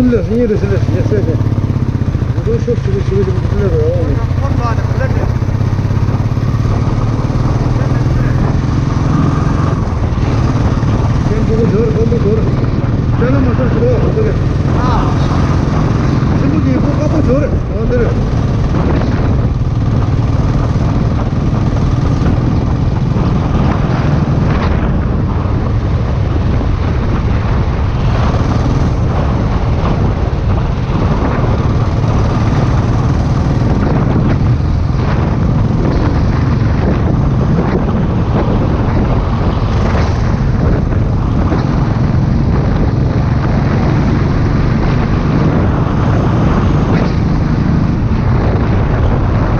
Alhamdulillah, niye resile yesene. Bu da çok sürü bütünler ya. Sen bunu dur. Canım masası o. Şimdi bu kapı dur.